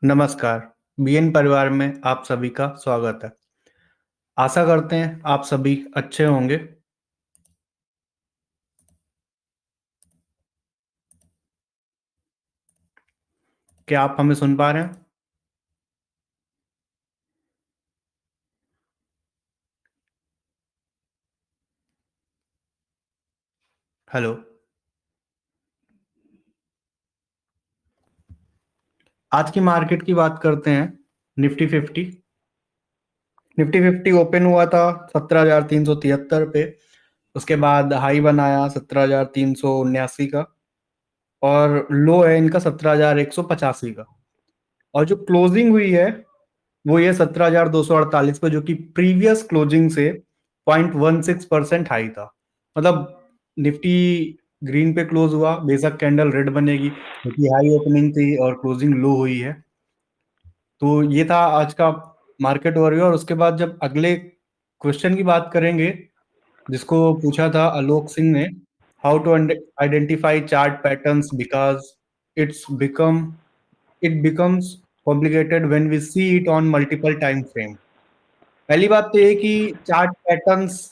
नमस्कार, बीएन परिवार में आप सभी का स्वागत है। आशा करते हैं आप सभी अच्छे होंगे। क्या आप हमें सुन पा रहे हैं? हेलो। आज की मार्केट की बात करते हैं। निफ्टी 50 निफ्टी 50 ओपन हुआ था 17,373 पे। उसके बाद हाई बनाया 17,379 का और लो है इनका 17,185 का। और जो क्लोजिंग हुई है वो ये 17,248 पे, जो कि प्रीवियस क्लोजिंग से 0.16% हाई था। मतलब निफ्टी ग्रीन पे क्लोज हुआ, बेशक कैंडल रेड बनेगी क्योंकि हाई ओपनिंग थी और क्लोजिंग लो हुई है। तो ये था आज का मार्केट ओवरव्यू। और उसके बाद जब अगले क्वेश्चन की बात करेंगे, जिसको पूछा था आलोक सिंह ने, how to identify chart patterns because it's become it becomes complicated when we see it on multiple time frame. पहली बात तो ये कि चार्ट पैटर्न्स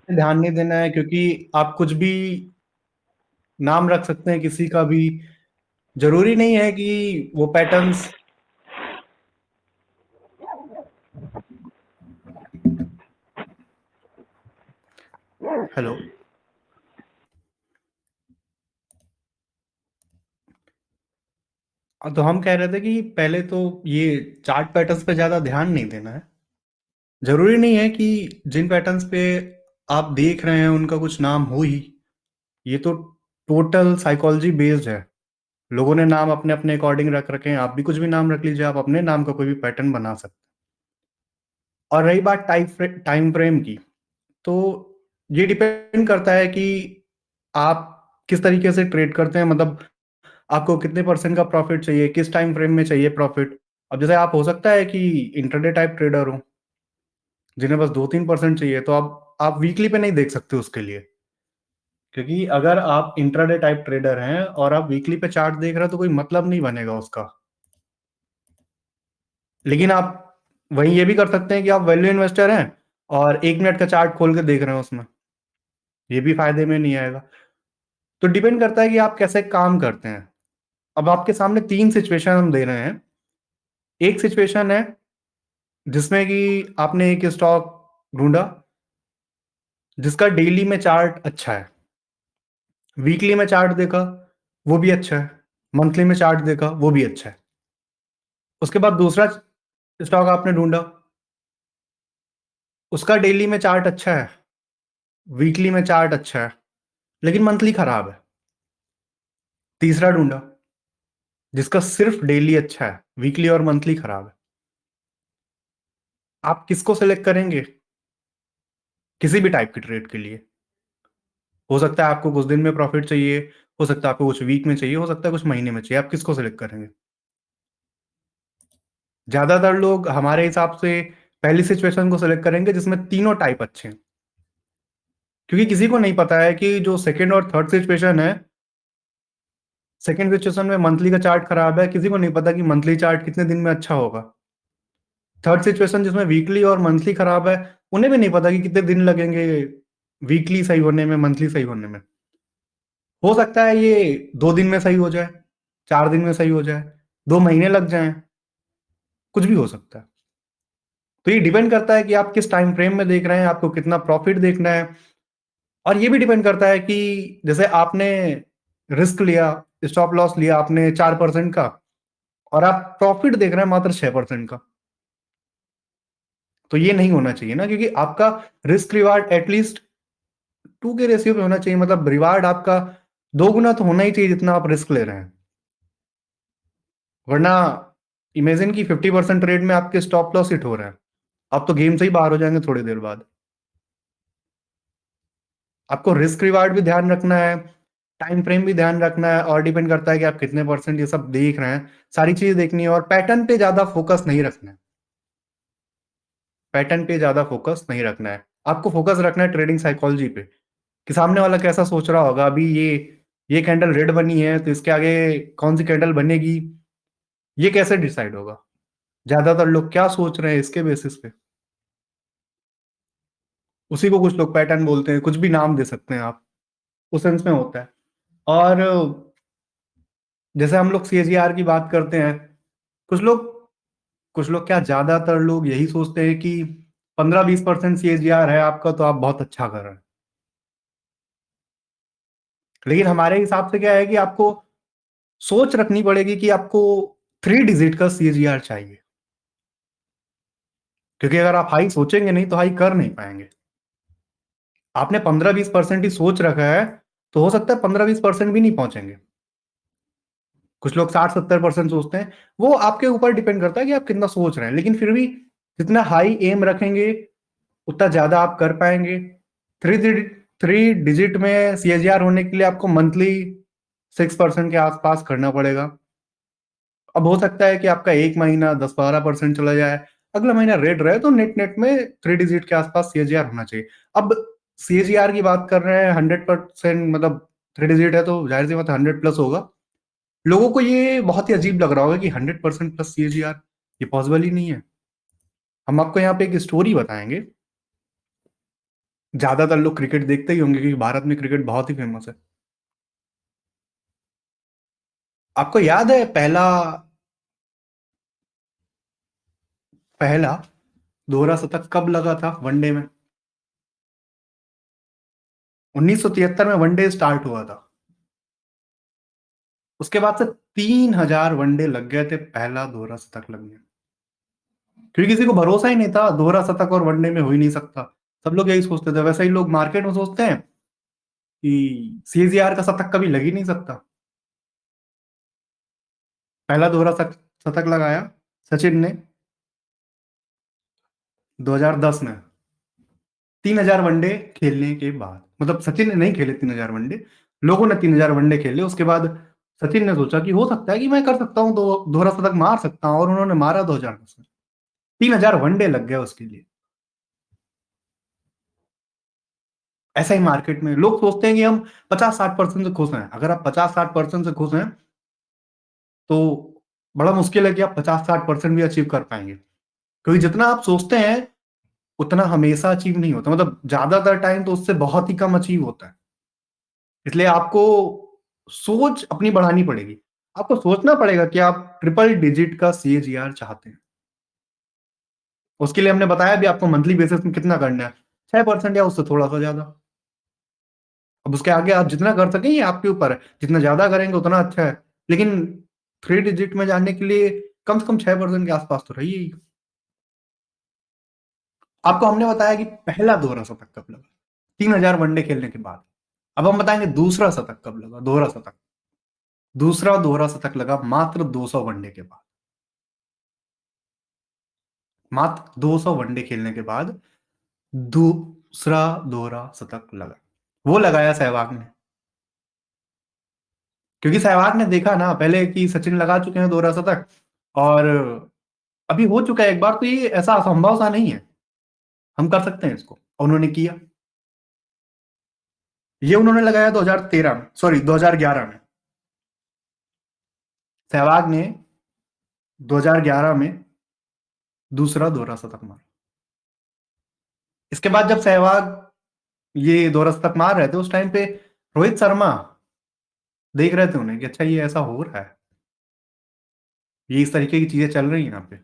पे ध्यान नहीं देना है, क्योंकि आप कुछ भी नाम रख सकते हैं किसी का भी। जरूरी नहीं है कि वो पैटर्न्स। हेलो। तो हम कह रहे थे कि पहले तो ये चार्ट पैटर्न्स पे ज्यादा ध्यान नहीं देना है। जरूरी नहीं है कि जिन पैटर्न्स पे आप देख रहे हैं उनका कुछ नाम हो ही। ये तो टोटल साइकोलॉजी बेस्ड है। लोगों ने नाम अपने अपने अकॉर्डिंग रख रखे हैं, आप भी कुछ भी नाम रख लीजिए, आप अपने नाम का कोई भी पैटर्न बना सकते हैं। और रही बात टाइम फ्रेम की, तो ये डिपेंड करता है कि आप किस तरीके से ट्रेड करते हैं। मतलब आपको कितने परसेंट का प्रॉफिट चाहिए, किस टाइम फ्रेम में चाहिए प्रॉफिट। अब जैसे आप हो सकता है कि इंटरडे टाइप ट्रेडर हो, जिन्हें बस 2-3% चाहिए, तो आप वीकली पे नहीं देख सकते उसके लिए। क्योंकि अगर आप इंट्राडे टाइप ट्रेडर हैं और आप वीकली पे चार्ट देख रहे हो तो कोई मतलब नहीं बनेगा उसका। लेकिन आप वहीं ये भी कर सकते हैं कि आप वैल्यू इन्वेस्टर हैं और 1 मिनट का चार्ट खोल के देख रहे हैं उसमें, ये भी फायदे में नहीं आएगा। तो डिपेंड करता है कि आप कैसे काम करते हैं। अब आपके सामने 3 सिचुएशन हम दे रहे हैं। एक सिचुएशन है जिसमें कि आपने एक स्टॉक ढूंढा जिसका डेली में चार्ट अच्छा है, वीकली में चार्ट देखा वो भी अच्छा है, मंथली में चार्ट देखा वो भी अच्छा है। उसके बाद दूसरा स्टॉक आपने ढूंढा, उसका डेली में चार्ट अच्छा है, वीकली में चार्ट अच्छा है, लेकिन मंथली खराब है। तीसरा ढूंढा जिसका सिर्फ डेली अच्छा है, वीकली और मंथली खराब है। आप किसको सिलेक्ट करेंगे किसी भी टाइप की ट्रेड के लिए? हो सकता है आपको कुछ दिन में प्रॉफिट चाहिए, हो सकता है आपको कुछ वीक में चाहिए, हो सकता है कुछ महीने में चाहिए। आप किसको सिलेक्ट करेंगे? ज्यादातर लोग हमारे हिसाब से पहली सिचुएशन को सिलेक्ट करेंगे जिसमें तीनों टाइप अच्छे हैं। क्योंकि किसी को नहीं पता है कि जो सेकंड और थर्ड सिचुएशन है, सेकंड सिचुएशन में मंथली का चार्ट खराब है, किसी को नहीं पता कि मंथली चार्ट कितने दिन में अच्छा होगा। थर्ड सिचुएशन जिसमें वीकली और मंथली खराब है, उन्हें भी नहीं पता कि कितने दिन लगेंगे वीकली सही होने में, मंथली सही होने में। हो सकता है ये 2 दिन में सही हो जाए, 4 दिन में सही हो जाए, 2 महीने लग जाएं, कुछ भी हो सकता है। तो ये डिपेंड करता है कि आप किस टाइम फ्रेम में देख रहे हैं, आपको कितना प्रॉफिट देखना है। और ये भी डिपेंड करता है कि जैसे आपने रिस्क लिया, स्टॉप लॉस लिया आपने 4% का, और आप प्रॉफिट देख रहे हैं मात्र 6% का, तो ये नहीं होना चाहिए ना। क्योंकि आपका रिस्क रिवार्ड एटलीस्ट 2 के रेशियो पे होना चाहिए। मतलब रिवार्ड आपका 2 गुना तो होना ही चाहिए जितना आप रिस्क ले रहे हैं। वरना इमेजिन की 50% ट्रेड में आपके स्टॉप लॉस हिट हो रहे हैं, आप तो गेम से ही बाहर हो जाएंगे थोड़ी देर बाद। आपको रिस्क रिवार्ड भी ध्यान रखना है, टाइम फ्रेम भी ध्यान रखना है, और डिपेंड करता है कि आप कितने परसेंट ये सब देख रहे हैं। सारी चीज देखनी है और पैटर्न पे ज्यादा फोकस नहीं रखना है। पैटर्न पे ज्यादा फोकस नहीं रखना है, आपको फोकस रखना है ट्रेडिंग साइकोलॉजी पे, कि सामने वाला कैसा सोच रहा होगा। अभी ये कैंडल रेड बनी है तो इसके आगे कौन सी कैंडल बनेगी, ये कैसे डिसाइड होगा? ज्यादातर लोग क्या सोच रहे हैं इसके बेसिस पे, उसी को कुछ लोग पैटर्न बोलते हैं, कुछ भी नाम दे सकते हैं आप, उस सेंस में होता है। और जैसे हम लोग सीएजीआर की बात करते हैं, कुछ लोग कुछ लोग क्या, ज्यादातर लोग यही सोचते हैं कि 15-20% सीएजीआर है आपका तो आप बहुत अच्छा कर रहे हैं। लेकिन हमारे हिसाब से क्या है कि आपको सोच रखनी पड़ेगी कि आपको 3 डिजिट का सीएजीआर चाहिए, क्योंकि अगर आप हाई सोचेंगे नहीं तो हाई कर नहीं पाएंगे। आपने 15-20% ही सोच रखा है, तो हो सकता है 15-20% भी नहीं पहुंचेंगे। कुछ लोग 60-70% सोचते हैं। वो आपके ऊपर डिपेंड करता है कि आप कितना सोच रहे हैं, लेकिन फिर भी जितना हाई एम रखेंगे उतना ज्यादा आप कर पाएंगे। 3 डिजिट में सीएजीआर होने के लिए आपको मंथली 6% के आसपास करना पड़ेगा। अब हो सकता है कि आपका एक महीना 10-12% चला जाए, अगला महीना रेड रहे, तो नेट नेट में 3 डिजिट के आसपास सीएजीआर होना चाहिए। अब सीएजीआर की बात कर रहे हैं 100%, मतलब 3 डिजिट है तो जाहिर सी बात 100+ होगा। लोगों को ये बहुत ही अजीब लग रहा होगा कि 100%+ सीएजीआर, ये पॉसिबल ही नहीं है। हम आपको यहाँ पे एक स्टोरी बताएंगे। ज्यादातर लोग क्रिकेट देखते ही होंगे क्योंकि भारत में क्रिकेट बहुत ही फेमस है। आपको याद है पहला पहला दोहरा शतक कब लगा था वनडे में? 1973 में वनडे स्टार्ट हुआ था। उसके बाद से 3,000 वनडे लग गए थे पहला दोहरा शतक लगने में, क्योंकि किसी को भरोसा ही नहीं था दोहरा शतक और वनडे में हो ही नहीं सकता। सब लोग यही सोचते थे, वैसे ही लोग मार्केट में सोचते हैं कि सीएजीआर का शतक कभी लग ही नहीं सकता। पहला दोहरा शतक लगाया सचिन ने 2010 में, 3,000 वनडे खेलने के बाद। मतलब सचिन ने नहीं खेले 3,000 वनडे, लोगों ने 3,000 वनडे खेले। उसके बाद सचिन ने सोचा कि हो सकता है कि मैं कर सकता हूँ, तो दोहरा शतक मार सकता हूँ, और उन्होंने मारा 2010 में। 3,000 वनडे लग गए उसके लिए। ऐसा ही मार्केट में लोग सोचते हैं कि हम 50-60% से खुश हैं। अगर आप 50-60% से खुश हैं तो बड़ा मुश्किल है कि आप 50-60% भी अचीव कर पाएंगे, क्योंकि जितना आप सोचते हैं उतना हमेशा अचीव नहीं होता। मतलब ज्यादातर टाइम तो उससे बहुत ही कम अचीव होता है। इसलिए आपको सोच अपनी बढ़ानी पड़ेगी। आपको सोचना पड़ेगा कि आप 3 डिजिट का सीएजीआर चाहते हैं। उसके लिए हमने बताया भी आपको मंथली बेसिस में कितना करना है, 6% या उससे थोड़ा सा ज्यादा। अब उसके आगे आप जितना कर सकें ये आपके ऊपर है, जितना ज्यादा करेंगे उतना अच्छा है। लेकिन 3 डिजिट में जाने के लिए कम से कम 6% के आसपास तो रहिए ही। आपको हमने बताया कि पहला दोहरा शतक कब लगा, 3,000 वनडे खेलने के बाद। अब हम बताएंगे दूसरा शतक कब लगा, दोहरा शतक। दूसरा दोहरा शतक लगा मात्र 200 वनडे के बाद। मात्र 200 वनडे खेलने के बाद दूसरा दोहरा शतक लगा। वो लगाया सहवाग ने, क्योंकि सहवाग ने देखा ना पहले कि सचिन लगा चुके हैं दोहरा शतक, और अभी हो चुका है एक बार, तो ये ऐसा असंभव सा नहीं है, हम कर सकते हैं इसको। और उन्होंने किया। ये उन्होंने लगाया 2013 में, सॉरी 2011 में। सहवाग ने 2011 में दूसरा दोहरा शतक मारा। इसके बाद जब सहवाग ये दोहरा शतक मार रहे थे, उस टाइम पे रोहित शर्मा देख रहे थे उन्हें कि अच्छा ये ऐसा हो रहा है, ये इस तरीके की चीजें चल रही हैं यहाँ पे।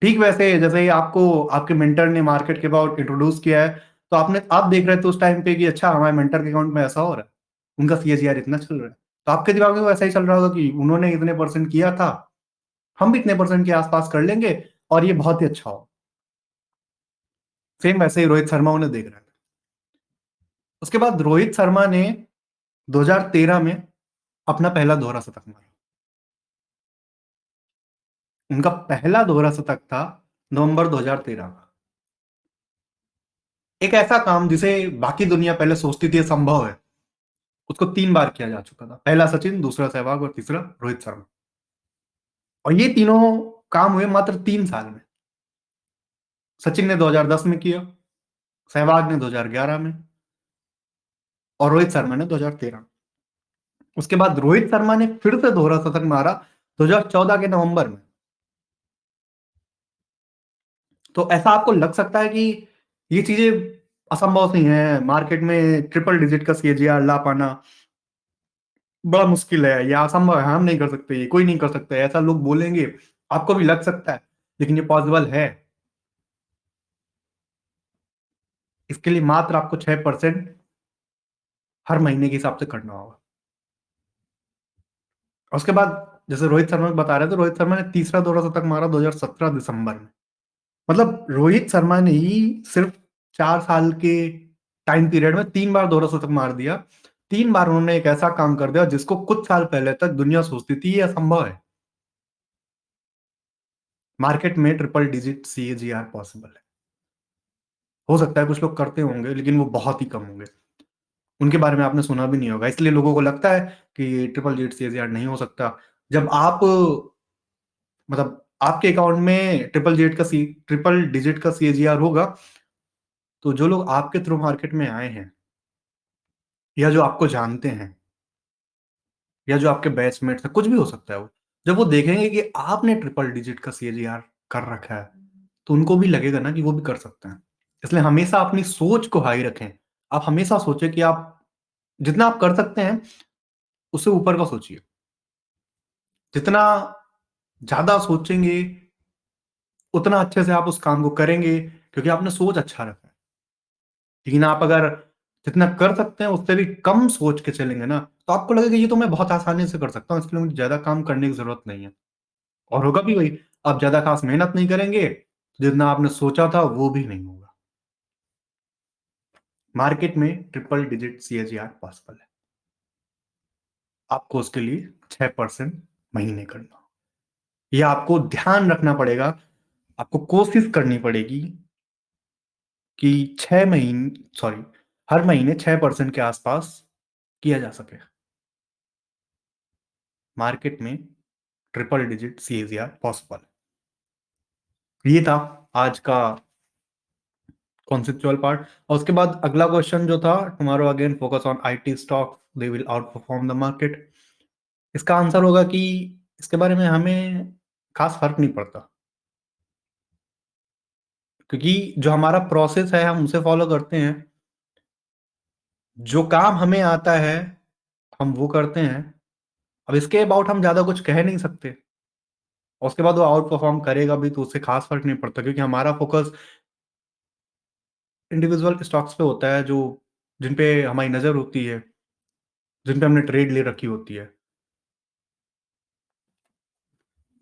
ठीक वैसे जैसे ही आपको आपके मेंटर ने मार्केट के बाद इंट्रोड्यूस किया है, तो आप देख रहे थे उस टाइम पे कि अच्छा हमारे मेंटर के अकाउंट में ऐसा हो रहा है, उनका सीएजीआर इतना चल रहा है, तो आपके दिमाग में वो ऐसा ही चल रहा होगा कि उन्होंने इतने परसेंट किया था, हम भी इतने परसेंट के आसपास कर लेंगे और ये बहुत ही अच्छा हो। सेम वैसे ही रोहित शर्मा उन्हें देख रहे थे। उसके बाद रोहित शर्मा ने 2013 में अपना पहला दोहरा शतक मारा। उनका पहला दोहरा शतक था नवंबर 2013 का। एक ऐसा काम जिसे बाकी दुनिया पहले सोचती थी संभव है, उसको 3 बार किया जा चुका था। पहला सचिन, दूसरा सहवाग और तीसरा रोहित शर्मा। और ये तीनों काम हुए मात्र 3 साल में। सचिन ने 2010 में किया, सहवाग ने 2011 में, और रोहित शर्मा ने 2013 में। उसके बाद रोहित शर्मा ने फिर से दोहरा शतक मारा 2014 के नवंबर में। तो ऐसा आपको लग सकता है कि ये चीजें असंभव नहीं है, मार्केट में ट्रिपल डिजिट का सीएजीआर ला पाना बड़ा मुश्किल है, या असंभव है, हम नहीं कर सकते, ये कोई नहीं कर सकता है, ऐसा लोग बोलेंगे, आपको भी लग सकता है, लेकिन ये पॉसिबल है। इसके लिए मात्र आपको 6% हर महीने के हिसाब से करना होगा। और उसके बाद जैसे रोहित शर्मा बता रहे थे, रोहित शर्मा ने तीसरा दोहरा शतक मारा 2017 दिसंबर में। मतलब रोहित शर्मा ने ही सिर्फ 4 साल के टाइम पीरियड में 3 बार दोहरा शतक मार दिया। 3 बार उन्होंने एक ऐसा काम कर दिया जिसको कुछ साल पहले तक दुनिया सोचती थी ये असंभव है। मार्केट में ट्रिपल डिजिट सीएजीआर पॉसिबल है। हो सकता है कुछ लोग करते होंगे, लेकिन वो बहुत ही कम होंगे, उनके बारे में आपने सुना भी नहीं होगा, इसलिए लोगों को लगता है कि ट्रिपल डिजिट सीएजीआर नहीं हो सकता। जब आप मतलब आपके अकाउंट में ट्रिपल डिजिट का सीएजीआर होगा, तो जो लोग आपके थ्रू मार्केट में आए हैं, या जो आपको जानते हैं, या जो आपके बैचमेट्स हैं, कुछ भी हो सकता है, वो जब वो देखेंगे कि आपने ट्रिपल डिजिट का सीएजीआर कर रखा है, तो उनको भी लगेगा ना कि वो भी कर सकते हैं। इसलिए हमेशा अपनी सोच को हाई रखें। आप हमेशा सोचें कि आप जितना आप कर सकते हैं उससे ऊपर का सोचिए। जितना ज्यादा सोचेंगे उतना अच्छे से आप उस काम को करेंगे, क्योंकि आपने सोच अच्छा रखा है। लेकिन आप अगर जितना कर सकते हैं उससे भी कम सोच के चलेंगे ना, तो आपको लगेगा ये तो मैं बहुत आसानी से कर सकता हूँ, इसके लिए मुझे ज्यादा काम करने की जरूरत नहीं है। और होगा भी वही, आप ज्यादा खास मेहनत नहीं करेंगे, जितना आपने सोचा था वो भी नहीं होगा। मार्केट में ट्रिपल डिजिट सीएजीआर पॉसिबल है। आपको उसके लिए 6% महीने करना होगा। यह आपको ध्यान रखना पड़ेगा, आपको कोशिश करनी पड़ेगी कि 6 महीने, सॉरी, हर महीने 6% के आसपास किया जा सके। मार्केट में ट्रिपल डिजिट सीएजीआर पॉसिबल। ये था आज का कॉन्सेप्चुअल पार्ट। और उसके बाद अगला क्वेश्चन जो था, tomorrow again focus on IT stock, they will out perform the market. इसका आंसर होगा कि इसके बारे में हमें खास फर्क नहीं पड़ता, क्योंकि जो हमारा प्रोसेस है हम उसे फॉलो करते हैं। जो काम हमें आता है हम वो करते हैं। अब इसके अबाउट हम ज्यादा कुछ कह नहीं सकते। और उसके बाद वो आउट परफॉर्म करेगा भी तो उससे खास फर्क नहीं पड़ता, क्योंकि हमारा फोकस इंडिविजुअल स्टॉक्स पे होता है, जो जिन पे हमारी नजर होती है, जिन पे हमने ट्रेड ले रखी होती है,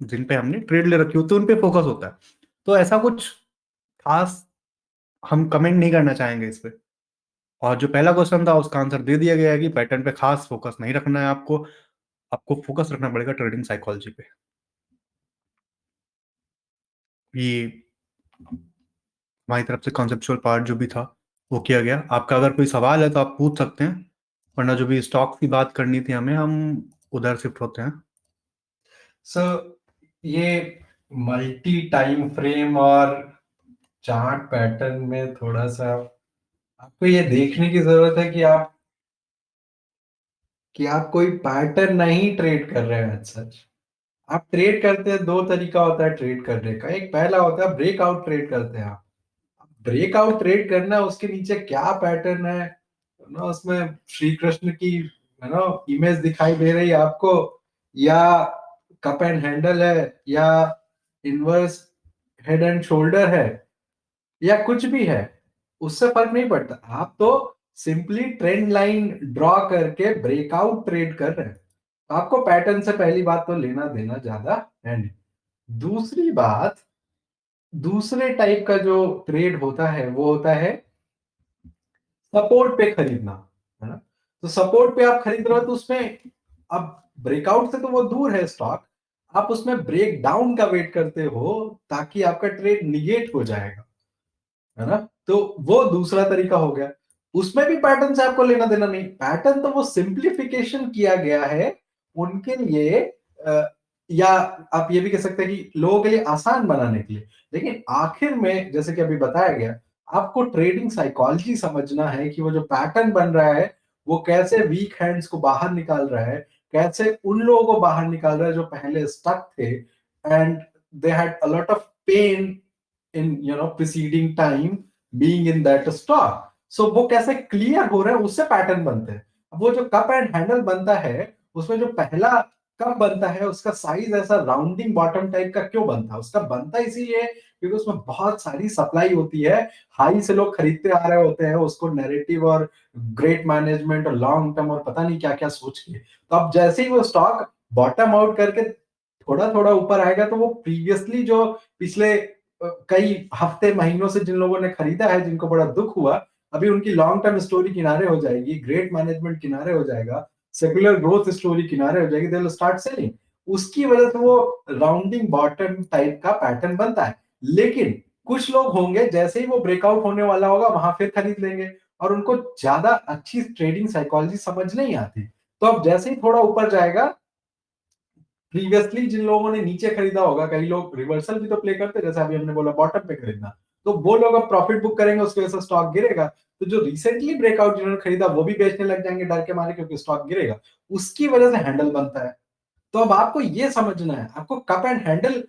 जिन पे हमने ट्रेड ले रखी होती है उन पे फोकस होता है। तो ऐसा कुछ खास हम कमेंट नहीं करना चाहेंगे इस पे। और जो पहला क्वेश्चन था उसका आंसर दे दिया गया है कि पैटर्न पे खास फोकस नहीं रखना है आपको। आपको फोकस रखना पड़ेगा ट्रेडिंग साइकोलॉजी पे। ये हमारी तरफ से कॉन्सेप्चुअल पार्ट जो भी था वो किया गया। आपका अगर कोई सवाल है तो आप पूछ सकते हैं, वरना जो भी स्टॉक की बात करनी थी हमें, हम उधर शिफ्ट होते हैं। सर, ये मल्टी टाइम फ्रेम और चार्ट पैटर्न में थोड़ा सा आपको ये देखने की जरूरत है कि आप कोई पैटर्न नहीं ट्रेड कर रहे हैं। सच आप ट्रेड करते हैं, दो तरीका होता है ट्रेड करने का। एक पहला होता है ब्रेकआउट ट्रेड करते हैं आप। ब्रेकआउट ट्रेड करना, उसके नीचे क्या पैटर्न है ना, उसमें श्री कृष्ण की है ना इमेज दिखाई दे रही है आपको, या कप एंड हैंडल है, या इनवर्स हेड एंड शोल्डर है, या कुछ भी है, उससे फर्क नहीं पड़ता। आप तो सिंपली ट्रेंड लाइन ड्रॉ करके ब्रेकआउट ट्रेड कर रहे हैं, तो आपको पैटर्न से पहली बात तो लेना देना ज्यादा है नहीं। दूसरी बात, दूसरे टाइप का जो ट्रेड होता है वो होता है सपोर्ट पे खरीदना, है ना। तो सपोर्ट पे आप खरीद रहे हो तो उसमें अब ब्रेकआउट से तो वो दूर है स्टॉक, आप उसमें ब्रेक डाउन का वेट करते हो ताकि आपका ट्रेड निगेट हो जाएगा, है ना। तो वो दूसरा तरीका हो गया। उसमें भी पैटर्न से आपको लेना देना नहीं, पैटर्न तो वो सिंप्लीफिकेशन किया गया है उनके लिए, या आप ये भी कह सकते हैं कि लोगों के लिए आसान बनाने के लिए। लेकिन आखिर में जैसे कि अभी बताया गया, आपको ट्रेडिंग साइकोलॉजी समझना है कि वो जो पैटर्न बन रहा है वो कैसे वीक हैंड्स को बाहर निकाल रहा है, कैसे उन लोगों को बाहर निकाल रहा है जो पहले स्टक थे and they had a lot of pain in preceding time being in that stock. So वो कैसे क्लियर हो रहे हैं, उससे पैटर्न बनते हैं। अब वो जो कप एंड हैंडल बनता है, उसमें जो पहला कप बनता है उसका साइज ऐसा राउंडिंग बॉटम टाइप का क्यों बनता है? उसका बनता इसीलिए क्योंकि उसमें बहुत सारी सप्लाई होती है, हाई से लोग खरीदते आ रहे होते हैं उसको, नैरेटिव और ग्रेट मैनेजमेंट और लॉन्ग टर्म और पता नहीं क्या क्या सोच के। तो अब जैसे ही वो स्टॉक बॉटम आउट करके थोड़ा थोड़ा ऊपर आएगा, तो वो प्रीवियसली जो पिछले कई हफ्ते महीनों से जिन लोगों ने खरीदा है, जिनको बड़ा दुख हुआ, अभी उनकी लॉन्ग टर्म स्टोरी किनारे हो जाएगी, ग्रेट मैनेजमेंट किनारे हो जाएगा, सेक्युलर ग्रोथ स्टोरी किनारे हो जाएगी, दे विल स्टार्ट सेलिंग। उसकी वजह से वो राउंडिंग बॉटम टाइप का पैटर्न बनता है। लेकिन कुछ लोग होंगे जैसे ही वो ब्रेकआउट होने वाला होगा वहां फिर खरीद लेंगे, और उनको ज्यादा अच्छी ट्रेडिंग साइकोलॉजी समझ नहीं आती। तो अब जैसे ही थोड़ा ऊपर जाएगा, प्रीवियसली जिन लोगों ने नीचे खरीदा होगा, कई लोग रिवर्सल भी तो प्ले करते हैं, जैसे अभी हमने बोला बॉटम पे खरीदना, तो वो लोग अब प्रॉफिट बुक करेंगे, उसकी वजह से स्टॉक गिरेगा। तो जो रिसेंटली ब्रेकआउट जिन्होंने खरीदा वो भी बेचने लग जाएंगे डर के मारे, क्योंकि स्टॉक गिरेगा, उसकी वजह से हैंडल बनता है। तो अब आपको ये समझना है, आपको कप एंड हैंडल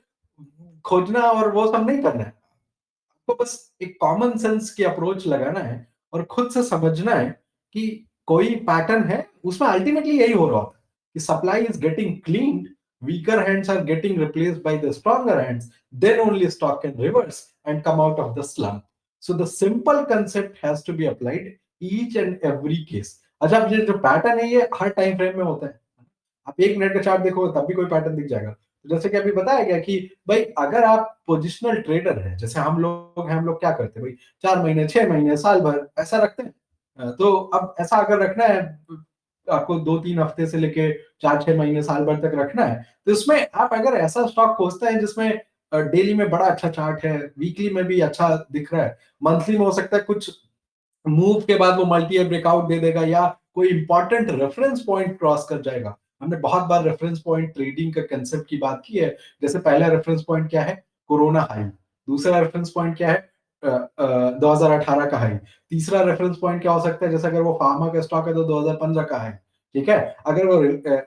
खोजना और वो सब नहीं करना है, आपको बस एक कॉमन सेंस की अप्रोच लगाना है और खुद से समझना है कि कोई पैटर्न है, उसमें अल्टीमेटली यही हो रहा होता है कि supply is getting cleaned, weaker hands are getting replaced by the stronger hands, then only stock can reverse and come out of the slump. So the simple concept has to be applied each and every case. अच्छा, अब ये जो pattern है ये हर time frame में होता है। आप 1 मिनट का चार्ट देखो तब भी कोई पैटर्न दिख जाएगा। तो जैसे कि अभी बताया गया कि भाई अगर आप पोजिशनल ट्रेडर हैं, जैसे हम लोग क्या करते हैं भाई, 4 महीने, 6 महीने, साल भर ऐसा रखते हैं। तो अब ऐसा अगर रखना है आपको, 2-3 हफ्ते से लेके 4-6 महीने, साल भर तक रखना है, तो इसमें आप अगर ऐसा स्टॉक खोजते हैं जिसमें डेली में बड़ा अच्छा चार्ट है, वीकली में भी अच्छा दिख रहा है, मंथली में हो सकता है कुछ मूव के बाद वो मल्टी ब्रेकआउट दे देगा या कोई इंपॉर्टेंट रेफरेंस पॉइंट क्रॉस कर जाएगा। हमने बहुत बार रेफरेंस पॉइंट ट्रेडिंग का कंसेप्ट की बात की है। जैसे पहला रेफरेंस पॉइंट क्या है? Corona high. दूसरा रेफरेंस पॉइंट क्या है? 2018 का हाई। तीसरा रेफरेंस पॉइंट क्या हो सकता है? जैसे अगर वो फार्मा का स्टॉक है तो 2015 का हाई। ठीक है, अगर वो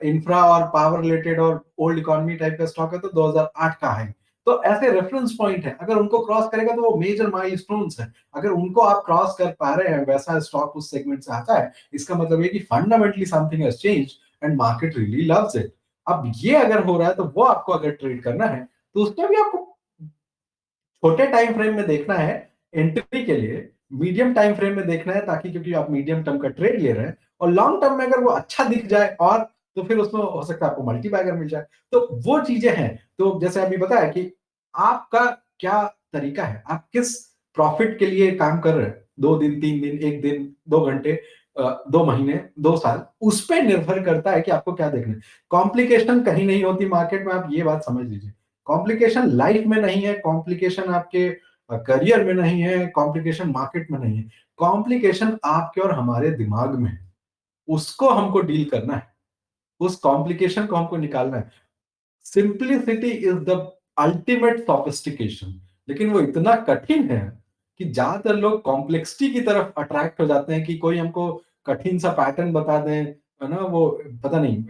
इंफ्रा और पावर रिलेटेड और ओल्ड इकोनॉमी टाइप का स्टॉक है तो 2008 का हाई। तो ऐसे रेफरेंस पॉइंट है, अगर उनको क्रॉस करेगा तो वो मेजर माइलस्टोन्स है। अगर उनको आप क्रॉस कर पा रहे हैं, वैसा स्टॉक उस सेगमेंट से आता है, इसका मतलब है कि fundamentally something has changed and market really loves it. अब ये अगर हो रहा है तो वो आपको अगर ट्रेड करना है तो उसमें भी आपको छोटे टाइम फ्रेम में देखना है एंट्री के लिए, मीडियम टाइम फ्रेम में देखना है ताकि, क्योंकि आप मीडियम टर्म का ट्रेड ले रहे हैं, और लॉन्ग टर्म में अगर वो अच्छा दिख जाए और तो फिर उसमें हो सकता है आपको मल्टी बैगर मिल जाए। तो वो चीजें हैं। तो जैसे अभी बताया कि आपका क्या तरीका है, आप किस प्रॉफिट के लिए काम कर रहे हैं, 2 दिन, 3 दिन, 1 दिन, 2 घंटे, 2 महीने, 2 साल, उस पर निर्भर करता है कि आपको क्या देखना है। कॉम्प्लिकेशन कहीं नहीं होती मार्केट में, आप ये बात समझ लीजिए। कॉम्प्लिकेशन लाइफ में नहीं है, कॉम्प्लिकेशन आपके करियर में नहीं है, कॉम्प्लिकेशन मार्केट में नहीं है, कॉम्प्लिकेशन आपके और हमारे दिमाग में है। उसको हमको डील करना है, उस कॉम्प्लिकेशन को हमको निकालना है। Simplicity is the ultimate sophistication. लेकिन वो इतना कठिन है कि ज्यादातर लोग कॉम्प्लेक्सिटी की तरफ अट्रैक्ट हो जाते हैं कि कोई हमको कठिन सा पैटर्न बता दें, है ना, वो पता नहीं,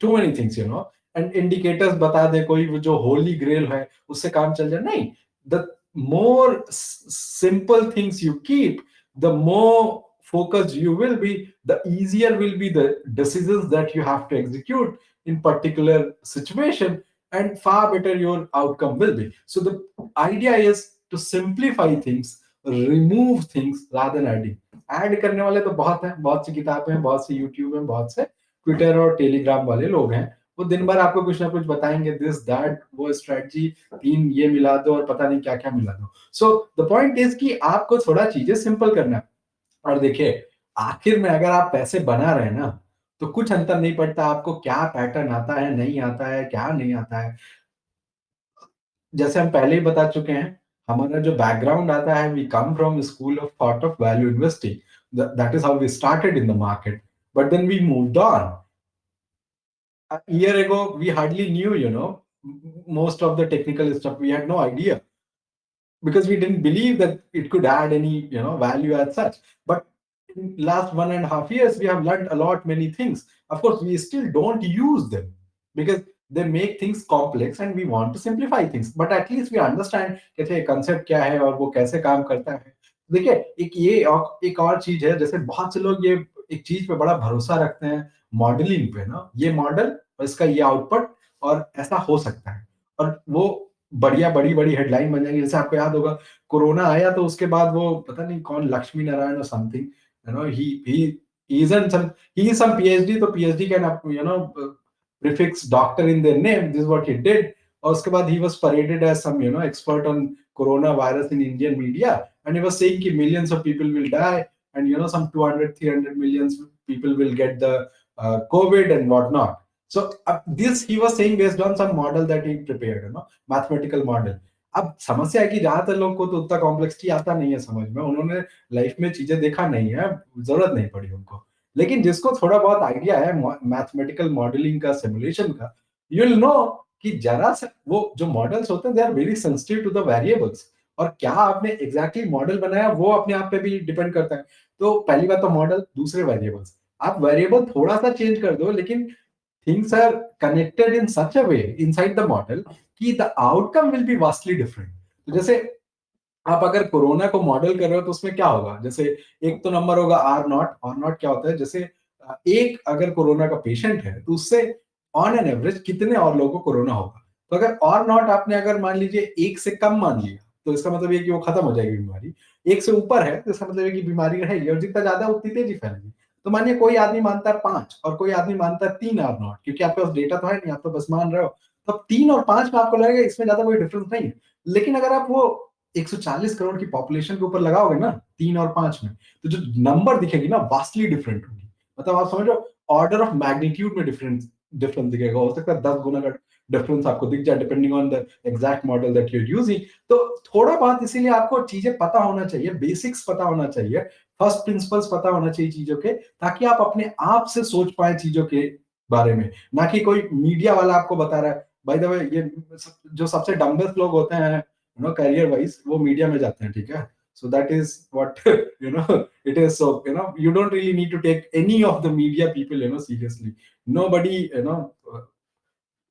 too many things and indicators बता दे कोई, वो जो होली ग्रेल है उससे काम चल जाए। नहीं, the more simple things you keep, the more focused you will be, the easier will be the decisions that you have to execute in particular situation, and far better your outcome will be. So the idea is to simplify things, remove things rather than adding. Add करने वाले तो बहुत हैं, बहुत सी किताबें हैं, बहुत से यूट्यूब हैं, बहुत से ट्विटर और टेलीग्राम वाले लोग हैं, वो दिन भर आपको कुछ ना कुछ बताएंगे, दिस दैट, वो स्ट्रेटजी, 3 ये मिला दो और पता नहीं क्या क्या मिला दो। सो द पॉइंट इज कि आपको थोड़ा चीजें सिंपल करना है। और देखिए, आखिर में अगर आप पैसे बना रहे हैं ना, तो कुछ अंतर नहीं पड़ता आपको क्या पैटर्न आता है, नहीं आता है, क्या नहीं आता है। जैसे हम पहले ही बता चुके हैं, हमारा जो बैकग्राउंड आता है, we come from school of thought of value investing, that is how we started in the market, but then we moved on. A year ago we hardly knew, most of the technical stuff. We had no idea because we didn't believe that it could add any value as such. But in last 1.5 years we have learned a lot many things. Of course we still don't use them because they make things complex and we want to simplify things, but at least we understand कि अच्छा ये concept क्या है और वो कैसे काम करता है. देखिए एक और चीज है, जैसे बहुत से लोग ये एक चीज पे बड़ा भरोसा रखते हैं, मॉडलिंग पे ना, ये मॉडल और इसका ये आउटपुट और ऐसा हो सकता है, और वो बढ़िया बड़ी बड़ी हेडलाइन बन जाएंगी. जैसे आपको याद होगा कोरोना आया तो उसके बाद वो पता नहीं कौन लक्ष्मी नारायण और something, you know, he isn't some he is some PhD, तो PhD can prefix doctor in their name. This is what he did. और उसके बाद he was paraded as some expert on coronavirus in Indian media, and he was saying कि millions of people will die, and some 200-300 millions people will get the COVID and whatnot. So this he was saying based on some model that he prepared, mathematical model. अब समस्या है कि ज्यादातर लोग को तो उतना कॉम्प्लेक्सिटी आता नहीं है समझ में, उन्होंने लाइफ में चीजें देखा नहीं है, जरूरत नहीं पड़ी उनको. लेकिन जिसको थोड़ा बहुत आइडिया है मैथमेटिकल मॉडलिंग का, सिमुलेशन का, यू विल नो कि जरा सा वो जो मॉडल्स होते हैं they are very sensitive to the variables, और क्या आपने एग्जैक्टली मॉडल बनाया वो अपने आप पे भी डिपेंड करता है. तो पहली बात तो मॉडल, दूसरे वेरिएबल्स. आप वेरिएबल थोड़ा सा चेंज कर दो, लेकिन things are connected in such a way inside the model कि the outcome will be vastly different. तो जैसे आप अगर कोरोना को मॉडल कर रहे हो तो उसमें क्या होगा, जैसे एक तो नंबर होगा आर नॉट. आर नॉट क्या होता है, जैसे एक अगर कोरोना का पेशेंट है तो उससे ऑन एन एवरेज कितने और लोगों को कोरोना होगा. तो अगर आर नॉट आपने अगर मान लीजिए एक से कम मान लिया तो इसका मतलब ये कि वो खत्म हो जाएगी बीमारी. एक से ऊपर है तो इसका मतलब है कि बीमारी रहेगी, और जितना ज्यादा उतनी तेजी फैलेगी. तो मानिए कोई आदमी मानता है 5 और कोई आदमी मानता है 3 आर नॉट, क्योंकि आपके पास डेटा तो है नहीं, आप तो बस मान रहे हो. तो 3 और 5 में आपको लगेगा इसमें ज्यादा कोई डिफरेंस नहीं है. लेकिन अगर आप वो 140 करोड़ की पॉपुलेशन के ऊपर लगाओगे ना 3 और 5 में, तो जो नंबर दिखेगी ना वास्टली डिफरेंट होगी. मतलब आप समझ लो ऑर्डर ऑफ मैग्नीट्यूड में डिफरेंस डिफरेंस दिखेगा. हो सकता है 10 गुना का डिफरेंस आपको दिख जाए depending on the exact model that you are using. तो थोड़ा बहुत इसीलिए आपको चीजें पता होना चाहिए, बेसिक्स पता होना चाहिए, फर्स्ट प्रिंसिपल्स पता होना चाहिए चीजों के, ताकि आप अपने आप से सोच पाए चीजों के बारे में, ना कि कोई मीडिया वाला आपको बता रहा है. बाय द वे ये जो सबसे डम्बेस्ट लोग होते हैं career wise, वो मीडिया में जाते हैं, ठीक है. So that is what it is. So you don't really need to take any of the media people seriously. Nobody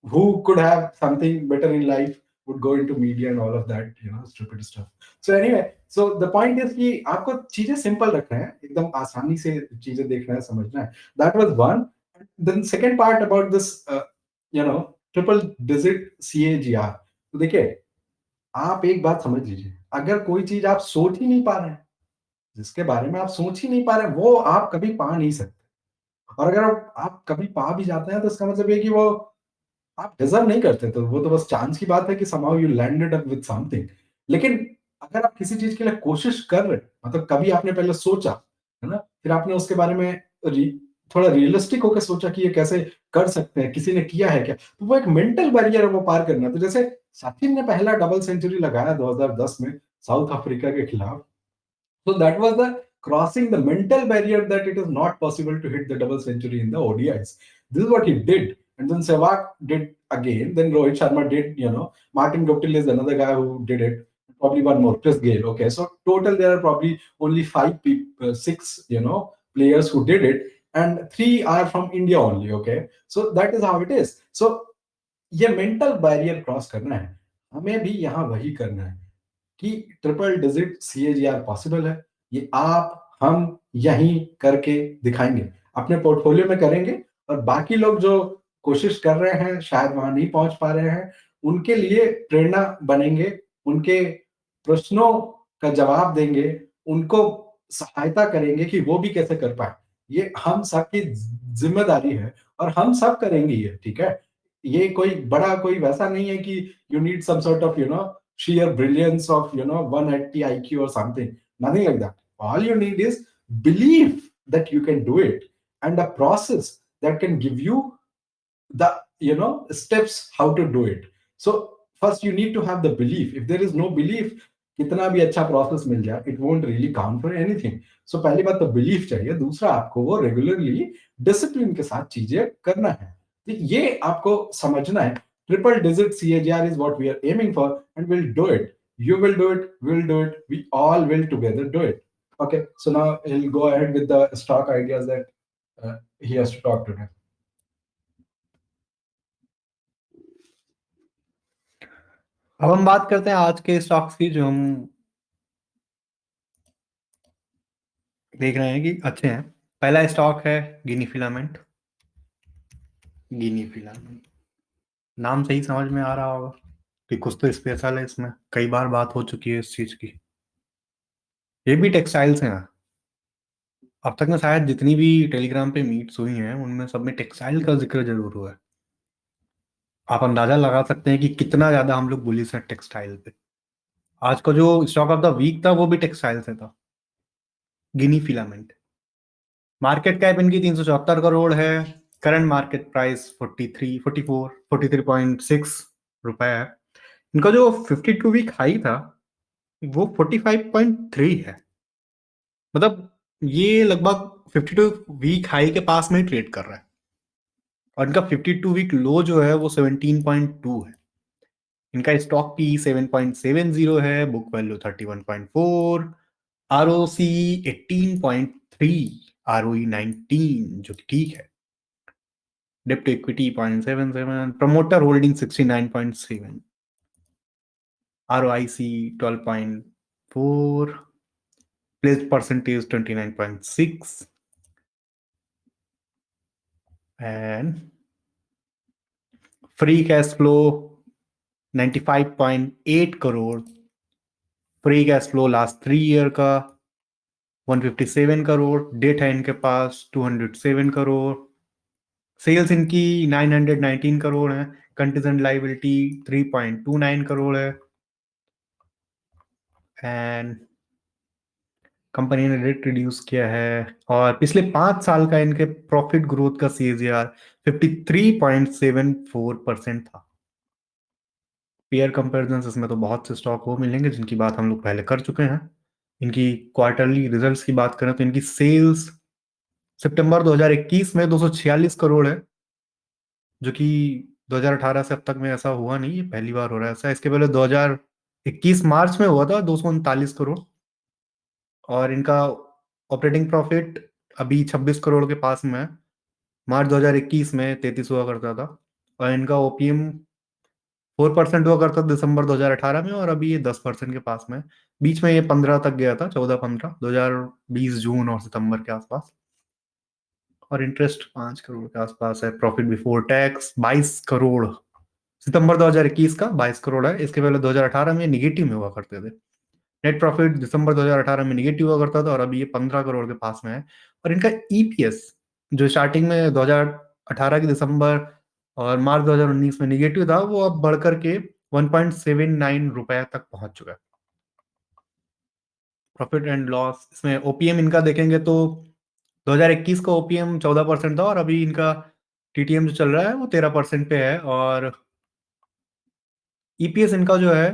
who could have something better in life would go into media and all of that stupid stuff. So anyway, so the point is कि आपको चीजें simple रखना है, एकदम आसानी से चीजें देखना है, समझना है. That was one. Then second part about this triple digit CAGR. तो देखिए आप एक बात समझ लीजिए, अगर कोई चीज आप सोच ही नहीं पा रहे हैं, जिसके बारे में आप सोच ही नहीं पा रहे हैं, वो आप कभी पा नहीं सकते. और अगर आप कभी पा भी जाते हैं तो इसका मतलब ये कि वो आप डिजर्व नहीं करते, तो वो तो बस चांस की बात है कि somehow you landed up with something. लेकिन अगर आप किसी चीज के लिए कोशिश कर रहे हैं, मतलब कभी आपने पहले सोचा है ना, फिर आपने उसके बारे में थोड़ा रियलिस्टिक होकर सोचा कि ये कैसे कर सकते हैं, किसी ने किया है क्या, तो वो एक मेंटल बैरियर है वो पार करना. तो जैसे सचिन ने पहला डबल सेंचुरी लगाया 2010 में साउथ अफ्रीका के खिलाफ. So that was the crossing the mental barrier that it is not possible to hit the double century in the ODIs. This is what he did. And then Sehwag did again. Then Rohit Sharma did, Martin Guptill is another guy who did it. Probably one more, Chris Gale. Okay, so total there are probably only 6, players who did it. And 3 are from India only. Okay, so that is how it is. So ये mental barrier cross करना है, हमें भी यहाँ वही करना है कि ट्रिपल डिजिट CAGR पॉसिबल है. ये आप हम यहीं करके दिखाएंगे, अपने पोर्टफोलियो में करेंगे, और बाकी लोग जो कोशिश कर रहे हैं शायद वहां नहीं पहुंच पा रहे हैं, उनके लिए प्रेरणा बनेंगे, उनके प्रश्नों का जवाब देंगे, उनको सहायता करेंगे कि वो भी कैसे कर पाए. ये हम सबकी जिम्मेदारी है और हम सब करेंगे ये, ठीक है. ये कोई बड़ा कोई वैसा नहीं है कि you need some sort of sheer brilliance of 180 IQ or something. Nothing like that. All you need is belief that you can do it, and a process that can give you the steps how to do it. So first you need to have the belief. If there is no belief, कितना भी अच्छा process मिल जाए, it won't really count for anything. So पहली बात तो belief चाहिए, दूसरा आपको वो रेगुलरली डिसिप्लिन के साथ चीजें करना है. तो ये आपको समझना है. Triple digit CAGR is what we are aiming for, and we'll do it. You will do it, we'll do it, we all will together do it. Okay, so now he'll go ahead with the stock ideas that he has to talk today. अब हम बात करते हैं आज के stocks की जो हम देख रहे हैं कि अच्छे हैं। पहला स्टॉक है गिनी फिलामेंट। गिनी फिलामेंट नाम से ही समझ में आ रहा होगा कि कुछ तो स्पेशल है इसमें, कई बार बात हो चुकी है इस चीज की। ये भी टेक्सटाइल्स हैं। अब तक में शायद जितनी भी टेलीग्राम पे मीट्स हुई हैं उनमें सब में टेक्सटाइल का जिक्र जरूर हुआ है। आप अंदाजा लगा सकते हैं कि कितना ज्यादा हम लोग बुलिश हैं टेक्सटाइल पे। आज का जो स्टॉक ऑफ द वीक था वो भी टेक्सटाइल से था, गिनी फिलामेंट। मार्केट कैप इनकी 374 करोड़ है। करंट मार्केट प्राइस 43.6 रुपए है। इनका जो 52 वीक हाई था वो 45.3 है। मतलब ये लगभग 52 वीक हाई के पास में ही ट्रेड कर रहा है। और इनका 52 वीक लो जो है वो 17.2 है। इनका स्टॉक पी 7.70 है, book value 31.4, R O C 18.3, R O E 19 जो कि ठीक है। डेप्ट to equity 0.77, promoter holding 69.7, R O I C 12.4, pledged percentage 29.6 and free cash flow 95.8 crore. Free cash flow last 3 year का 157 करोड़। डेट है इनके पास 207 करोड़। सेल्स इनकी 919 करोड़ है। कंटीजेंट लाइबिलिटी 3.29 करोड़ है। एंड कंपनी ने डेट रिड्यूस किया है और पिछले 5 साल का इनके प्रॉफिट ग्रोथ का सीएजीआर 53.74% था। पेयर कंपेरिजन इसमें तो बहुत से स्टॉक वो मिलेंगे जिनकी बात हम लोग पहले कर चुके हैं। इनकी क्वार्टरली रिजल्ट्स की बात करें तो इनकी सेल्स सितंबर 2021 में 246 करोड़ है, जो कि 2018 से अब तक में ऐसा हुआ नहीं, ये पहली बार हो रहा है ऐसा। इसके पहले 2021 मार्च में हुआ था 239 करोड़। और इनका ऑपरेटिंग प्रॉफिट अभी 26 करोड़ के पास में है। मार्च 2021 में 33 हुआ करता था। और इनका ओपीएम 4% हुआ करता था दिसंबर 2018 में, और अभी ये 10% के पास में है। बीच में ये 15 तक गया था, 14-15 2020 जून और सितंबर के आसपास। और इंटरेस्ट 5 करोड़ के आसपास है। प्रॉफिट बिफोर टैक्स 22 करोड़, सितंबर 2021 का 22 करोड़ है। इसके पहले 2018 में निगेटिव में हुआ करते थे। नेट प्रॉफिट दिसंबर 2018 में निगेटिव हुआ करता था और अभी ये 15 करोड़ के पास में है। और इनका ईपीएस जो स्टार्टिंग में 2018 के दिसंबर और मार्च 2019 में निगेटिव था, वो अब बढ़कर के 1.79 रुपए तक पहुंच चुका है। प्रॉफिट एंड लॉस इसमें ओपीएम इनका देखेंगे तो 2021 का ओपीएम 14% था और अभी इनका टीटीएम जो चल रहा है वो 13% पे है। और ईपीएस इनका जो है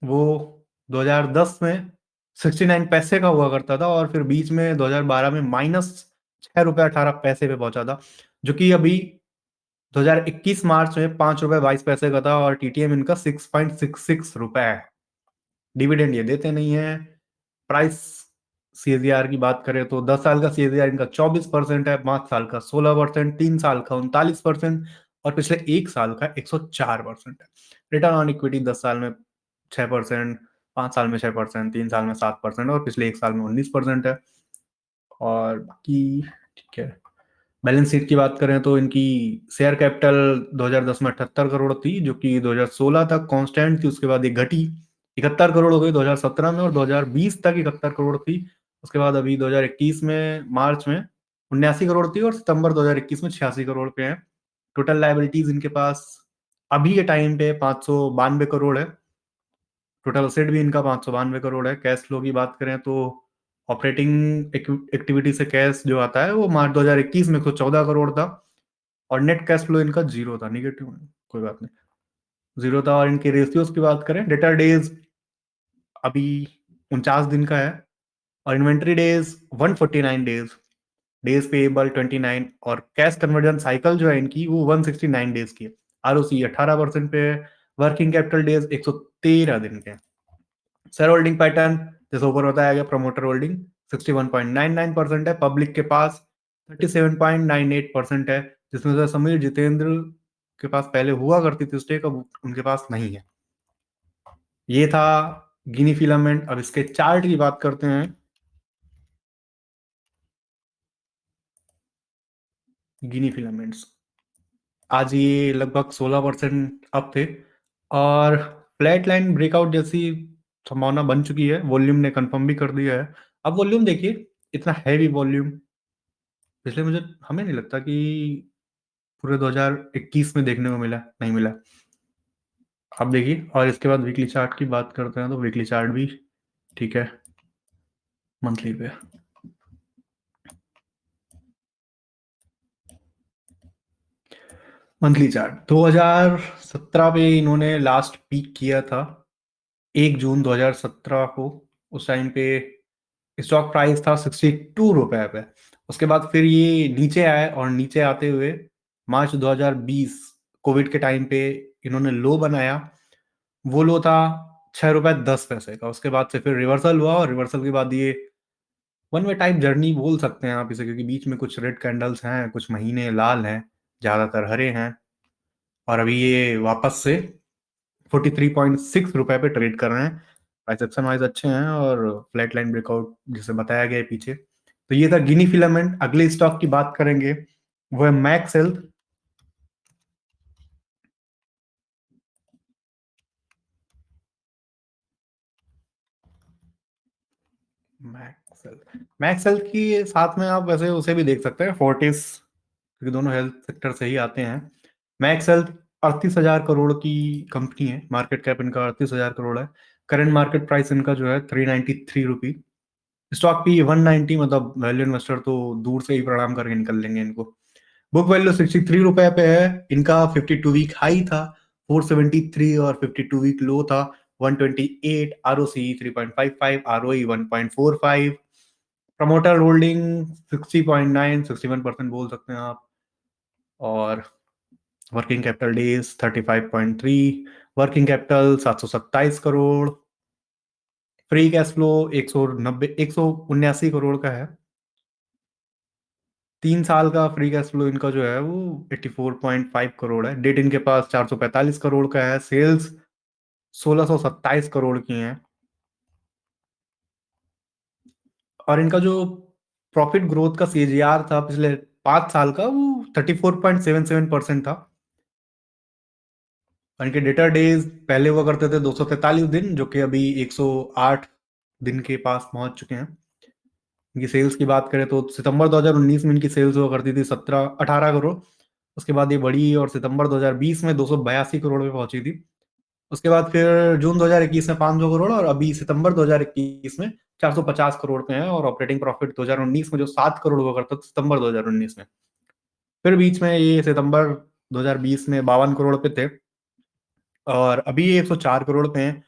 वो 2010 में 69 पैसे का हुआ करता था और फिर बीच में 2012 में -6 रुपये 18 पैसे पे पहुंचा था, जो कि अभी 2021 मार्च में 5 रुपये 22 पैसे का था। और टीटीएम इनका 6.66 रुपए है। डिविडेंड ये देते नहीं है। प्राइस सीएजीआर की बात करें तो 10 साल का सीएजीआर इनका 24% है, 5 साल का 16%, 3 साल का 39% और पिछले 1 साल का 104% है। रिटर्न ऑन इक्विटी 10 साल में 6%, 5 साल में 6%, 3 साल में 7% और पिछले 1 साल में 19% है। और बाकी ठीक है। बैलेंस शीट की बात करें तो इनकी शेयर कैपिटल 2010 में 78 करोड़ थी, जो कि 2016 तक कांस्टेंट थी। उसके बाद ये घटी 71 करोड़ हो गई 2017 में, और 2020 तक 71 करोड़ थी। उसके बाद अभी 2021 में मार्च में 79 करोड़ थी और सितंबर 2021 में 86 करोड़ पे है। टोटल लाइबिलिटीज इनके पास अभी के टाइम पे 592 करोड़ है। टोटल असेट भी इनका 592 करोड़ है। कैश फ्लो की बात करें तो ऑपरेटिंग एक्टिविटी से कैश जो आता है वो मार्च 2021 में 114 करोड़ था और नेट कैश फ्लो इनका जीरो था, निगेटिव में, कोई बात नहीं, जीरो था। और इनके रेशियोज की बात करें, डेटर डेज अभी 49 दिन का है और inventory days 149 days, days payable 29 और कैश कन्वर्जन साइकिल जो है इनकी वो 169 डेज की है। आरओसी 18% पे है। वर्किंग कैपिटल डेज 113 दिन के। शेयर होल्डिंग पैटर्न जैसे ऊपर बताया गया, प्रमोटर होल्डिंग 61.99% है, पब्लिक के पास 37.98% है, जिसमें से समीर जितेंद्र के पास पहले हुआ करती थी स्टेक, अब उनके पास नहीं है। ये था गिनी फिलामेंट। अब इसके चार्ट की बात करते हैं। गिनी फिलामेंट्स आज ये लगभग 16% अप थे, और फ्लैट लाइन ब्रेकआउट जैसी संभावना बन चुकी है, वॉल्यूम ने कंफर्म भी कर दिया है। अब वॉल्यूम देखिए, इतना हैवी वॉल्यूम पिछले मुझे हमें नहीं लगता कि पूरे 2021 में देखने को मिला, नहीं मिला। आप देखिए, और इसके बाद वीकली चार्ट की बात करते हैं, तो वीकली चार्ट भी ठीक है। मंथली पे मंथली चार्ट 2017 पे इन्होंने लास्ट पीक किया था, 1 जून 2017 को। उस टाइम पे स्टॉक प्राइस था 62 रुपए पे। उसके बाद फिर ये नीचे आए, और नीचे आते हुए मार्च 2020 कोविड के टाइम पे इन्होंने लो बनाया। वो लो था 6 रुपए 10 पैसे का। उसके बाद से फिर रिवर्सल हुआ, और रिवर्सल के बाद ये वन वे टाइप जर्नी बोल सकते हैं आप इसे, क्योंकि बीच में कुछ रेड कैंडल्स हैं, कुछ महीने लाल हैं, ज्यादातर हरे हैं, और अभी ये वापस से 43.6 रुपए पे ट्रेड कर रहे हैं। प्राइस एक्शन वाइज अच्छे हैं, और फ्लैट लाइन ब्रेकआउट जिसे बताया गया है पीछे। तो ये था गिनी फिलामेंट। अगले स्टॉक की बात करेंगे, वो है मैक्स हेल्थ। मैक्स हेल्थ की साथ में आप वैसे उसे भी देख सकते हैं, फोर्टिस, क्योंकि दोनों हेल्थ सेक्टर से ही आते हैं। मैक्स हेल्थ 38,000 करोड़ की कंपनी है, मार्केट कैप इनका 38,000 करोड़ है। करंट मार्केट प्राइस इनका जो है 393 रुपी। स्टॉक पी 190, मतलब वैल्यू इन्वेस्टर तो दूर से ही प्रणाम करके निकल लेंगे इनको। बुक वैल्यू 63 रुपए पे है। इनका 52 वीक हाई था 473, और 52 वीक लो था 128। ROC 3.55, ROE 1.45। प्रमोटर होल्डिंग 60.9, 61% बोल सकते हैं आप। और working capital days 35.3, working capital 727 crore. Free cash flow 179 crore का है। 3 साल का फ्री कैश फ्लो इनका जो है वो 84.5 करोड़ है। डेट इनके पास 445 करोड़ का है। सेल्स 1627 करोड़ की हैं। और इनका जो प्रॉफिट ग्रोथ का सीजीआर था पिछले 5 साल का, वो 34.77% था। और इनके डेटर डेज पहले हुआ करते थे 243 दिन, जो कि अभी 108 दिन के पास पहुंच चुके हैं। इनकी सेल्स की बात करें तो सितंबर 2019 में इनकी सेल्स हुआ करती थी 18 करोड़। उसके बाद ये बढ़ी, और सितंबर 2020 में 282 करोड़ पे पहुंची थी। उसके बाद फिर जून 2021 में 500 करोड़, और अभी सितंबर 2021 में 450 करोड़ पे हैं। और ऑपरेटिंग प्रॉफिट 2019 में जो 7 करोड़ हुआ करता था सितंबर 2019 में, फिर बीच में ये सितंबर 2020 में 52 करोड़ पे थे, और अभी ये 104 करोड़ पे हैं।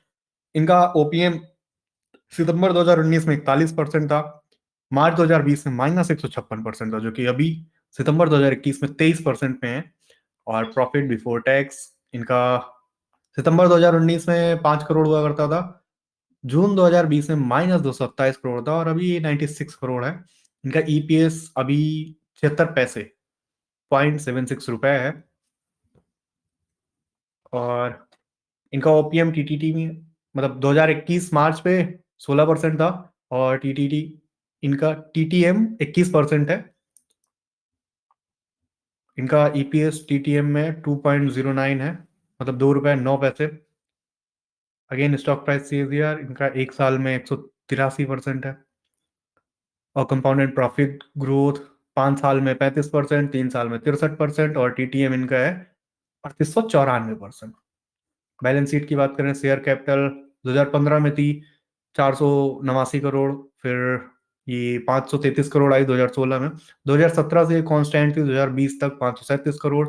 इनका ओपीएम सितंबर 2019 में 41% था, मार्च 2020 में -156% था, जो कि अभी सितंबर 2021 में 23% पे है। और प्रॉफिट बिफोर टैक्स इनका सितंबर 2019 में 5 करोड़ हुआ करता था, जून 2020 में -227 करोड़ था, और अभी 96 करोड़ है। इनका ईपीएस अभी 76 पैसे 0.76 रुपए है। और इनका ओपीएम टीटीटी में, मतलब 2021 मार्च पे 16% था, और टीटीटी इनका टीटीएम 21% है। इनका ईपीएस टीटीएम में 2.09 है, मतलब 2 रुपए 9 पैसे। अगेन स्टॉक प्राइस सीएजीआर इनका 1 साल में 183% है। और कंपाउंडेड प्रॉफिट ग्रोथ 5 साल में 35%, 3 साल में 63%, और टीटीएम इनका है 3894%। बैलेंस शीट की बात करें, शेयर कैपिटल 2015 में थी 489 करोड़, फिर ये 533 करोड़ आई 2016 में। 2017 से कांस्टेंट थी, 2020 तक 537 करोड़,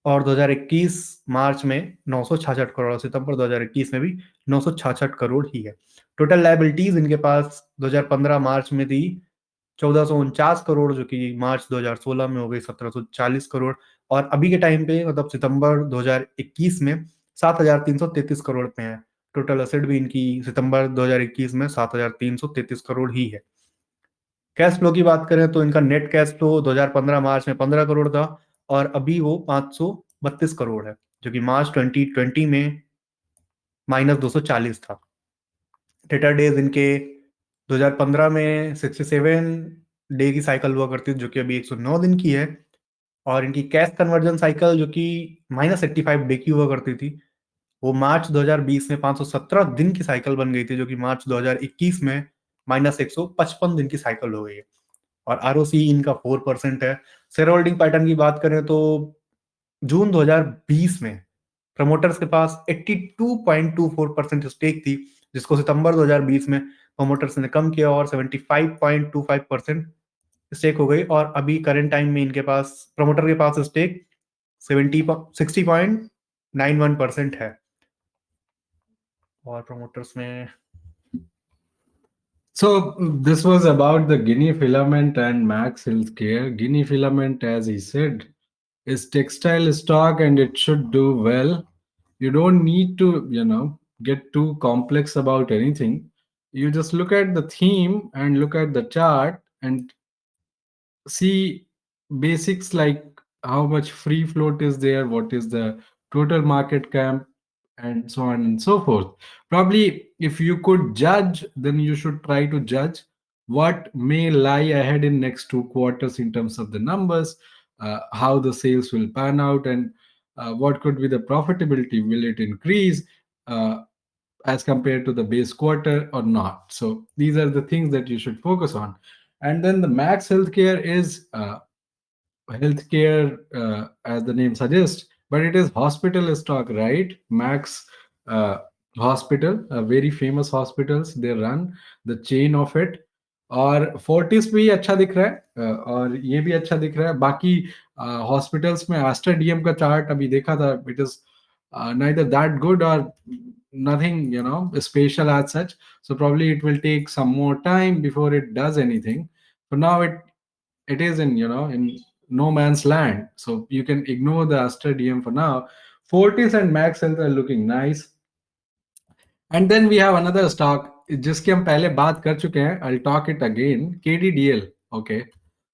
और 2021 मार्च में 966 करोड़, और सितंबर 2021 में भी 966 करोड़ ही है। टोटल लाइबिलिटीज इनके पास 2015 मार्च में थी 1449 करोड़, जो कि मार्च 2016 में हो गई 1740 करोड़, और अभी के टाइम पे मतलब सितंबर 2021 में 7,333 करोड़ पे हैं। टोटल एसेट भी इनकी सितंबर 2021 में 7,333 करोड़ ही है। कैश फ्लो की बात करें तो इनका नेट कैश फ्लो 2015 मार्च में 15 करोड़ था, और अभी वो 532 करोड़ है, जो कि मार्च 2020 में -240 था। डेटर डेज इनके 2015 में 67 डे की साइकिल हुआ करती थी, जो कि अभी 109 दिन की है। और इनकी कैश कन्वर्जन साइकिल, जो कि -85 डे की हुआ करती थी, वो मार्च 2020 में 517 दिन की साइकिल बन गई थी, जो कि मार्च 2021 में -155 दिन की साइकिल हो गई है। और आरओसी इनका 4% है। शेयर होल्डिंग पैटर्न की बात करें तो जून 2020 में प्रमोटर्स के पास 82.24% स्टेक थी, जिसको सितंबर 2020 में प्रमोटर्स ने कम किया और 75.25% स्टेक हो गई। और अभी करंट टाइम में इनके पास, प्रमोटर के पास स्टेक 60.91% है। और प्रमोटर्स में So this was about the Guinea Filament and Max Healthcare. Guinea Filament, as he said, is textile stock and it should do well. You don't need to, get too complex about anything. You just look at the theme and look at the chart and see basics like how much free float is there, what is the total market cap, and so on and so forth. Probably, if you could judge, then you should try to judge what may lie ahead in next 2 quarters in terms of the numbers, how the sales will pan out, and what could be the profitability. Will it increase? As compared to the base quarter or not. So these are the things that you should focus on. And then the Max Healthcare is healthcare, as the name suggests, but it is hospital stock, right? Max uh, Hospital, very famous hospitals, they run the chain of it. और Fortis भी अच्छा दिख रहा है, और ये भी अच्छा दिख रहा है। बाकी हॉस्पिटल्स में एस्टर डीएम का चार्ट अभी देखा था, it is neither that good or nothing, special as such. So probably it will take some more time before it does anything. For now, it is in, in no man's land. So you can ignore the Aster DM for now. Fortis and Max Health are looking nice. And then we have another stock जिसकी हम पहले बात कर चुके हैं. I'll talk it again. KDDL. Okay.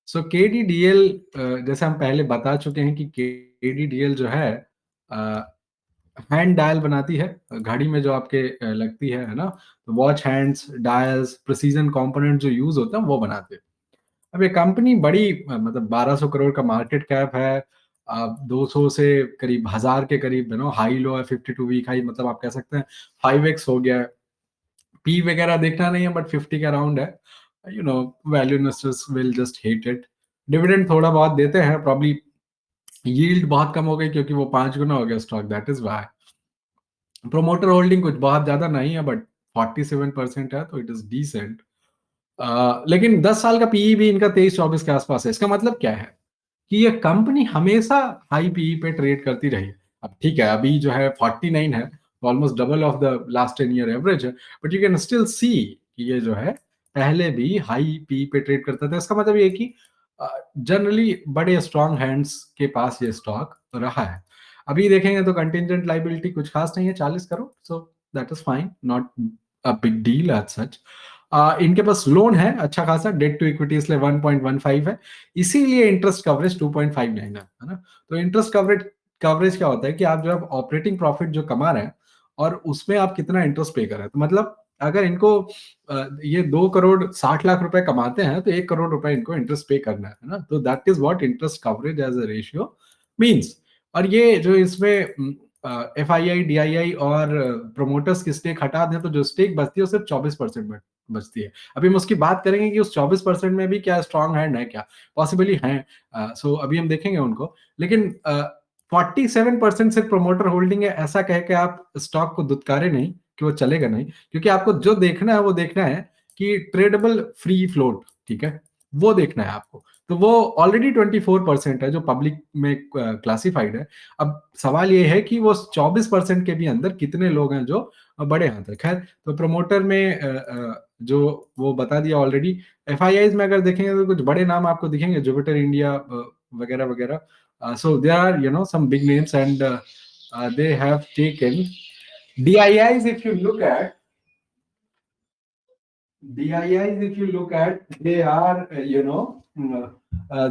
So KDDL, जैसे हम पहले बता चुके हैं कि KDDL जो है हैंड डायल बनाती है, घड़ी में जो आपके लगती है ना, तो watch hands, dials, precision component जो यूज होते हैं वो बनाते हैं. अब ये कंपनी बड़ी, मतलब 1200 करोड़ का मार्केट कैप है, 200 से करीब 1000 के करीब, हाई लो है, 52 वीक हाई, मतलब आप कह सकते हैं 5x हो गया है. पी वगैरह देखना नहीं है, बट 50 के अराउंड है. Value investors will just hate it. Dividend थोड़ा बहुत देते हैं, प्रॉब्ली यील्ड बहुत कम हो गई क्योंकि वो 5 गुना हो गया stock, that is why. Promoter holding कुछ बहुत ज्यादा नहीं है, बट 47% है, तो इट इज डिसेंट. लेकिन 10 साल का पीई भी इनका 23-24 के आसपास है. इसका मतलब क्या है कि ये कंपनी हमेशा हाई पीई पे ट्रेड करती रही. अब ठीक है, अभी जो है 49 है, almost double of the last 10 year average है, but you can still see कि ये जो है पहले भी हाई पीई पे ट्रेड करता था. इसका मतलब ये कि जनरली बड़े स्ट्रॉन्ग हैंड्स के पास ये स्टॉक रहा है. अभी देखेंगे तो कंटिजेंट लाइबिलिटी कुछ खास नहीं है, 40 crore, so that is fine, not a big deal as such. इनके पास लोन है अच्छा खासा, डेट टू इक्विटी इसलिए 1.15 है, इसीलिए इंटरेस्ट कवरेज 2.59 है ना. तो इंटरेस्ट कवरेज कवरेज क्या होता है कि आप जो ऑपरेटिंग प्रॉफिट जो कमा रहे हैं और उसमें आप कितना इंटरेस्ट पे कर रहे हैं. तो मतलब अगर इनको ये 2 करोड़ 60 लाख रुपए कमाते हैं तो 1 करोड़ रुपए इनको इंटरेस्ट पे करना है ना. तो that is what interest coverage as a ratio means. और ये जो इसमें F I I, D I आई और प्रोमोटर्स की स्टेक हटा दें तो जो स्टेक बचती है वो सिर्फ 24% बचती है. अभी हम उसकी बात करेंगे कि उस 24% में भी क्या स्ट्रॉन्ग हैंड है, क्या पॉसिबली है. सो अभी हम देखेंगे उनको. लेकिन 47% सिर्फ प्रोमोटर होल्डिंग है, ऐसा कह के आप स्टॉक को दुत्कारे नहीं कि वो चलेगा नहीं, क्योंकि आपको जो देखना है वो देखना है कि ट्रेडेबल फ्री फ्लोट, ठीक है, वो देखना है आपको. तो वो ऑलरेडी 24% है जो पब्लिक में क्लासिफाइड है. अब सवाल ये है कि वो 24% के भी अंदर कितने लोग हैं जो बड़े हाथ है. खैर, तो प्रमोटर में जो वो बता दिया ऑलरेडी. एफ आई आईज में अगर देखेंगे तो कुछ बड़े नाम आपको दिखेंगे, जुपिटर इंडिया वगैरह वगैरह. So they are some big names and they have taken DIIs, if you look at DIIs, if you look at, they are,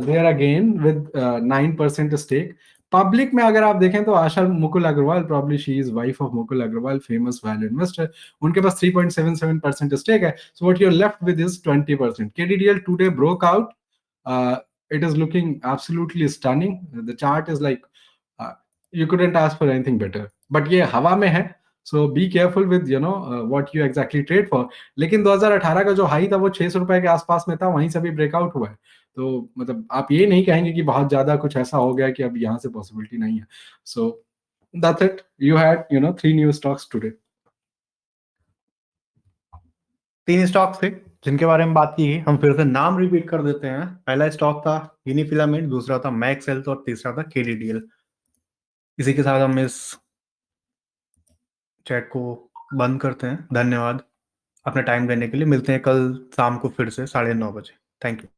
there again with 9% stake. Public में अगर आप देखें तो आशा Mukul Agarwal, probably she is wife of Mukul Agrawal, famous value investor. उनके पास 3.77% stake है. So what you're left with is 20%. KDDL today broke out. It is looking absolutely stunning. The chart is like, you couldn't ask for anything better. But ये हवा में है. So be careful with what you exactly trade for. लेकिन 2018 का जो high था वो 600 रुपए के आसपास में था, वहीं से भी ब्रेकआउट हुआ है. तो मतलब आप ये नहीं कहेंगे कि बहुत ज्यादा कुछ ऐसा हो गया कि अब यहाँ से पॉसिबिलिटी नहीं है. So that's it. You had 3 new stocks today. 3 stock थे जिनके बारे में बात की गई. हम फिर से नाम रिपीट कर देते हैं. पहला स्टॉक था यूनिफिलामेंट, दूसरा था मैक्स हेल्थ और तीसरा था केडीडीएल. इसी के साथ हम इस चैट को बंद करते हैं. धन्यवाद अपना टाइम देने के लिए. मिलते हैं कल शाम को फिर से 9:30 बजे. Thank you.